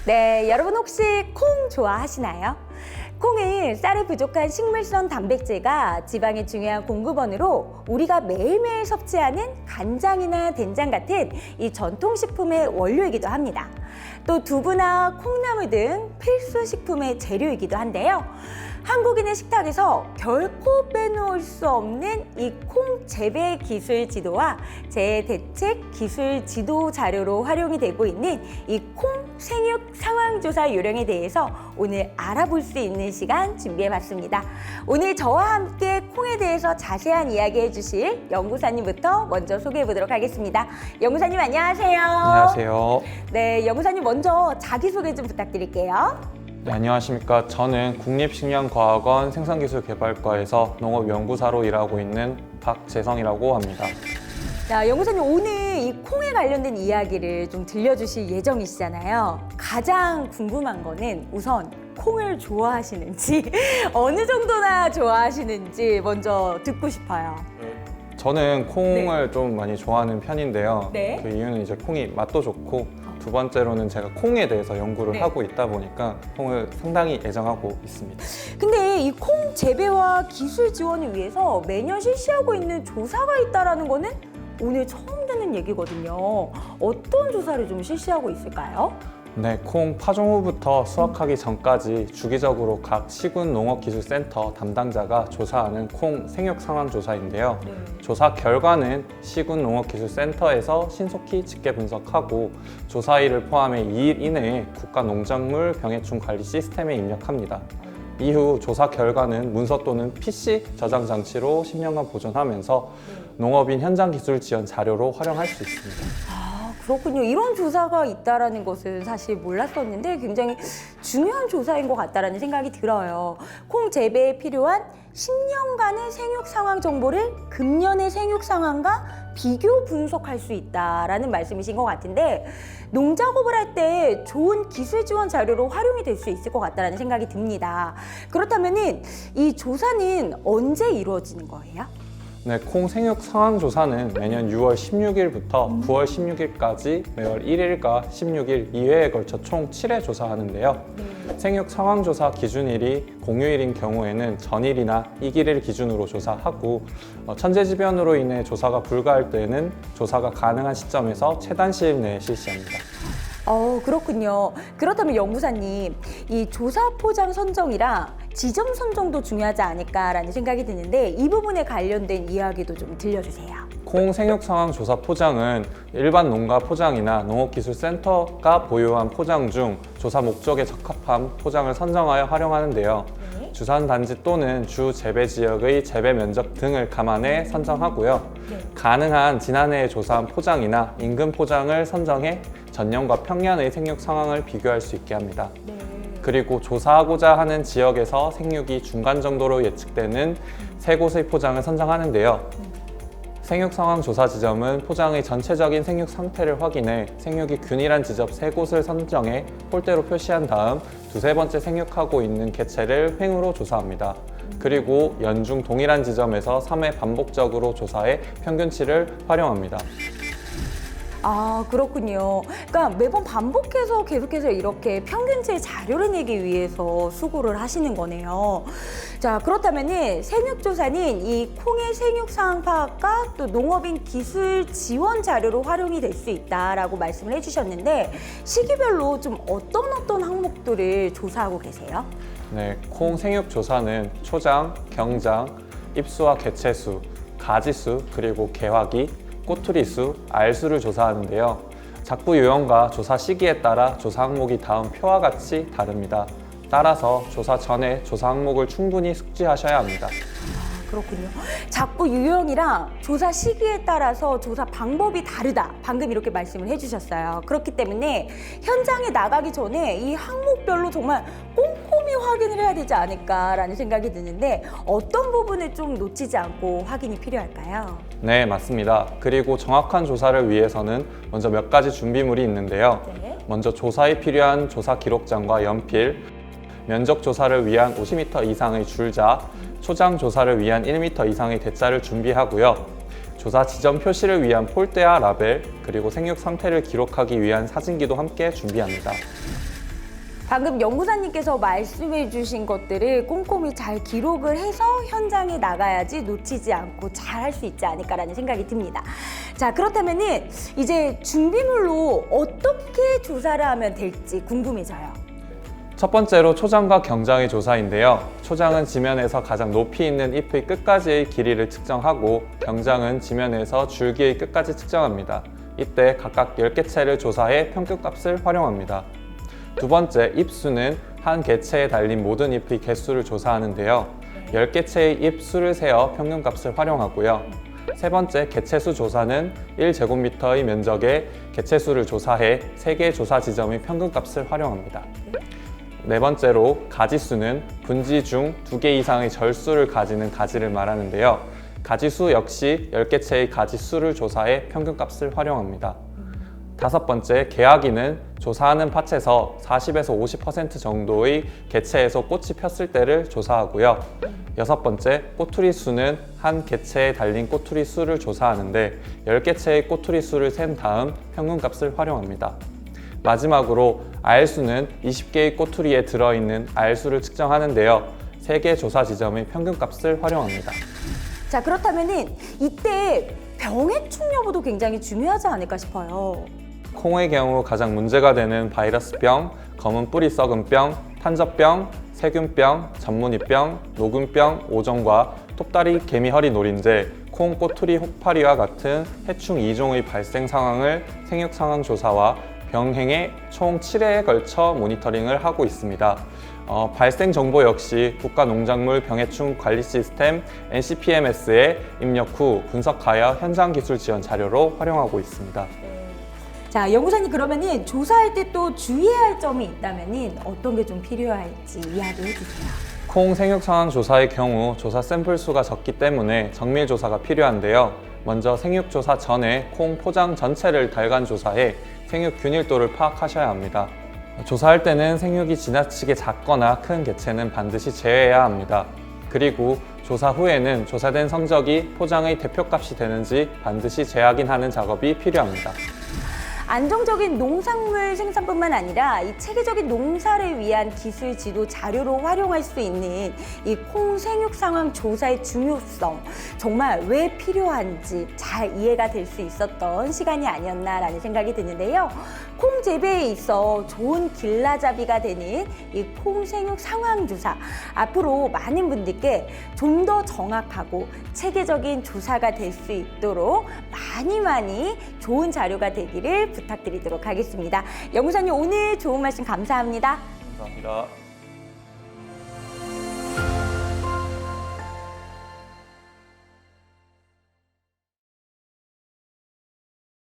네, 여러분 혹시 콩 좋아하시나요? 콩은 쌀이 부족한 식물성 단백질과 지방의 중요한 공급원으로 우리가 매일매일 섭취하는 간장이나 된장 같은 이 전통식품의 원료이기도 합니다. 또 두부나 콩나물 등 필수 식품의 재료이기도 한데요. 한국인의 식탁에서 결코 빼놓을 수 없는 이 콩 재배 기술 지도와 재대책 기술 지도 자료로 활용이 되고 있는 이 콩 생육 상황조사 요령에 대해서 오늘 알아볼 수 있는 시간 준비해봤습니다. 오늘 저와 함께 콩에 대해서 자세한 이야기 해주실 연구사님부터 먼저 소개해보도록 하겠습니다. 연구사님 안녕하세요. 안녕하세요. 네, 연구사님 먼저 자기소개 좀 부탁드릴게요. 네, 안녕하십니까. 저는 국립식량과학원 생산기술개발과에서 농업연구사로 일하고 있는 박재성이라고 합니다. 자, 연구사님 오늘 이 콩에 관련된 이야기를 좀 들려주실 예정이시잖아요. 가장 궁금한 거는 우선 콩을 좋아하시는지 어느 정도나 좋아하시는지 먼저 듣고 싶어요. 저는 콩을 좀 많이 좋아하는 편인데요. 네. 그 이유는 이제 콩이 맛도 좋고 두 번째로는 제가 콩에 대해서 연구를 네. 하고 있다 보니까 콩을 상당히 애정하고 있습니다. 근데 이 콩 재배와 기술 지원을 위해서 매년 실시하고 있는 조사가 있다는 거는 오늘 처음 듣는 얘기거든요. 어떤 조사를 좀 실시하고 있을까요? 네, 콩 파종 후부터 수확하기 전까지 주기적으로 각 시군농업기술센터 담당자가 조사하는 콩 생육 상황 조사인데요. 네. 조사 결과는 시군농업기술센터에서 신속히 집계 분석하고 조사일을 포함해 2일 이내에 국가농작물 병해충 관리 시스템에 입력합니다. 이후 조사 결과는 문서 또는 PC 저장 장치로 10년간 보존하면서 농업인 현장 기술 지원 자료로 활용할 수 있습니다. 그렇군요. 이런 조사가 있다는 것은 사실 몰랐었는데 굉장히 중요한 조사인 것 같다는 생각이 들어요. 콩 재배에 필요한 10년간의 생육 상황 정보를 금년의 생육 상황과 비교 분석할 수 있다라는 말씀이신 것 같은데 농작업을 할 때 좋은 기술 지원 자료로 활용이 될 수 있을 것 같다는 생각이 듭니다. 그렇다면은 이 조사는 언제 이루어지는 거예요? 네, 콩 생육 상황 조사는 매년 6월 16일부터 9월 16일까지 매월 1일과 16일 2회에 걸쳐 총 7회 조사하는데요. 생육 상황 조사 기준일이 공휴일인 경우에는 전일이나 이길을 기준으로 조사하고 천재지변으로 인해 조사가 불가할 때에는 조사가 가능한 시점에서 최단 시일 내에 실시합니다. 그렇군요. 그렇다면 연구사님, 이 조사 포장 선정이랑 지점 선정도 중요하지 않을까라는 생각이 드는데 이 부분에 관련된 이야기도 좀 들려주세요. 콩 생육 상황 조사 포장은 일반 농가 포장이나 농업기술센터가 보유한 포장 중 조사 목적에 적합한 포장을 선정하여 활용하는데요. 네. 주산단지 또는 주 재배 지역의 재배 면적 등을 감안해 선정하고요. 네. 가능한 지난해에 조사한 포장이나 인근 포장을 선정해 전년과 평년의 생육 상황을 비교할 수 있게 합니다. 네. 그리고 조사하고자 하는 지역에서 생육이 중간 정도로 예측되는 세 곳의 포장을 선정하는데요. 생육 상황 조사 지점은 포장의 전체적인 생육 상태를 확인해 생육이 균일한 지점 세 곳을 선정해 폴대로 표시한 다음 두세 번째 생육하고 있는 개체를 횡으로 조사합니다. 그리고 연중 동일한 지점에서 3회 반복적으로 조사해 평균치를 활용합니다. 그렇군요. 그러니까 매번 반복해서 계속해서 이렇게 평균치 자료를 내기 위해서 수고를 하시는 거네요. 자, 그렇다면은 생육조사는 이 콩의 생육 상황 파악과 또 농업인 기술 지원 자료로 활용이 될 수 있다라고 말씀을 해주셨는데 시기별로 좀 어떤 항목들을 조사하고 계세요? 네, 콩 생육 조사는 초장, 경장, 잎수와 개체수, 가지수, 그리고 개화기, 꼬투리수, 알수를 조사하는데요. 작부 요령과 조사 시기에 따라 조사 항목이 다음 표와 같이 다릅니다. 따라서 조사 전에 조사 항목을 충분히 숙지하셔야 합니다. 그렇군요. 작부 유형이랑 조사 시기에 따라서 조사 방법이 다르다. 방금 이렇게 말씀을 해주셨어요. 그렇기 때문에 현장에 나가기 전에 이 항목별로 정말 꼼꼼히 확인을 해야 되지 않을까라는 생각이 드는데 어떤 부분을 좀 놓치지 않고 확인이 필요할까요? 네, 맞습니다. 그리고 정확한 조사를 위해서는 먼저 몇 가지 준비물이 있는데요. 네. 먼저 조사에 필요한 조사 기록장과 연필, 면적 조사를 위한 50m 이상의 줄자, 초장 조사를 위한 1m 이상의 대자를 준비하고요. 조사 지점 표시를 위한 폴대와 라벨, 그리고 생육 상태를 기록하기 위한 사진기도 함께 준비합니다. 방금 연구사님께서 말씀해 주신 것들을 꼼꼼히 잘 기록을 해서 현장에 나가야지 놓치지 않고 잘 할 수 있지 않을까라는 생각이 듭니다. 자, 그렇다면은 이제 준비물로 어떻게 조사를 하면 될지 궁금해져요. 첫 번째로 초장과 경장의 조사인데요. 초장은 지면에서 가장 높이 있는 잎의 끝까지의 길이를 측정하고 경장은 지면에서 줄기의 끝까지 측정합니다. 이때 각각 10개 채를 조사해 평균값을 활용합니다. 두 번째, 잎수는 한 개체에 달린 모든 잎의 개수를 조사하는데요. 10개 채의 잎 수를 세어 평균값을 활용하고요. 세 번째, 개체수 조사는 1제곱미터의 면적에 개체수를 조사해 3개의 조사 지점의 평균값을 활용합니다. 네 번째로, 가지수는 분지 중 2개 이상의 절수를 가지는 가지를 말하는데요. 가지수 역시 10개 채의 가지수를 조사해 평균값을 활용합니다. 다섯 번째, 개화기는 조사하는 밭에서 40에서 50% 정도의 개체에서 꽃이 폈을 때를 조사하고요. 여섯 번째, 꼬투리 수는 한 개체에 달린 꼬투리 수를 조사하는데 10개 채의 꼬투리 수를 센 다음 평균값을 활용합니다. 마지막으로, 알수는 20개의 꼬투리에 들어있는 알수를 측정하는데요. 3개 조사 지점의 평균값을 활용합니다. 자, 그렇다면은 이때 병해충 여부도 굉장히 중요하지 않을까 싶어요. 콩의 경우 가장 문제가 되는 바이러스병, 검은 뿌리 썩은 병, 탄저병, 세균병, 전무늬병, 녹균병, 오종과 톱다리 개미허리 노린재, 콩 꼬투리 혹파리와 같은 해충 2종의 발생 상황을 생육 상황 조사와 병행에 총 7회에 걸쳐 모니터링을 하고 있습니다. 발생 정보 역시 국가농작물 병해충 관리 시스템 NCPMS에 입력 후 분석하여 현장 기술 지원 자료로 활용하고 있습니다. 자, 연구사님 그러면은 조사할 때 또 주의해야 할 점이 있다면은 어떤 게 좀 필요할지 이야기해 주세요. 콩 생육 상황 조사의 경우 조사 샘플 수가 적기 때문에 정밀 조사가 필요한데요. 먼저 생육 조사 전에 콩 포장 전체를 달간 조사해 생육 균일도를 파악하셔야 합니다. 조사할 때는 생육이 지나치게 작거나 큰 개체는 반드시 제외해야 합니다. 그리고 조사 후에는 조사된 성적이 포장의 대표값이 되는지 반드시 재확인하는 작업이 필요합니다. 안정적인 농산물 생산뿐만 아니라 이 체계적인 농사를 위한 기술 지도 자료로 활용할 수 있는 이 콩 생육 상황 조사의 중요성, 정말 왜 필요한지 잘 이해가 될 수 있었던 시간이 아니었나라는 생각이 드는데요. 콩 재배에 있어 좋은 길라잡이가 되는 이 콩 생육 상황 조사, 앞으로 많은 분들께 좀 더 정확하고 체계적인 조사가 될 수 있도록 많이 좋은 자료가 되기를 부탁드리도록 하겠습니다. 연구사님, 오늘 좋은 말씀 감사합니다. 감사합니다.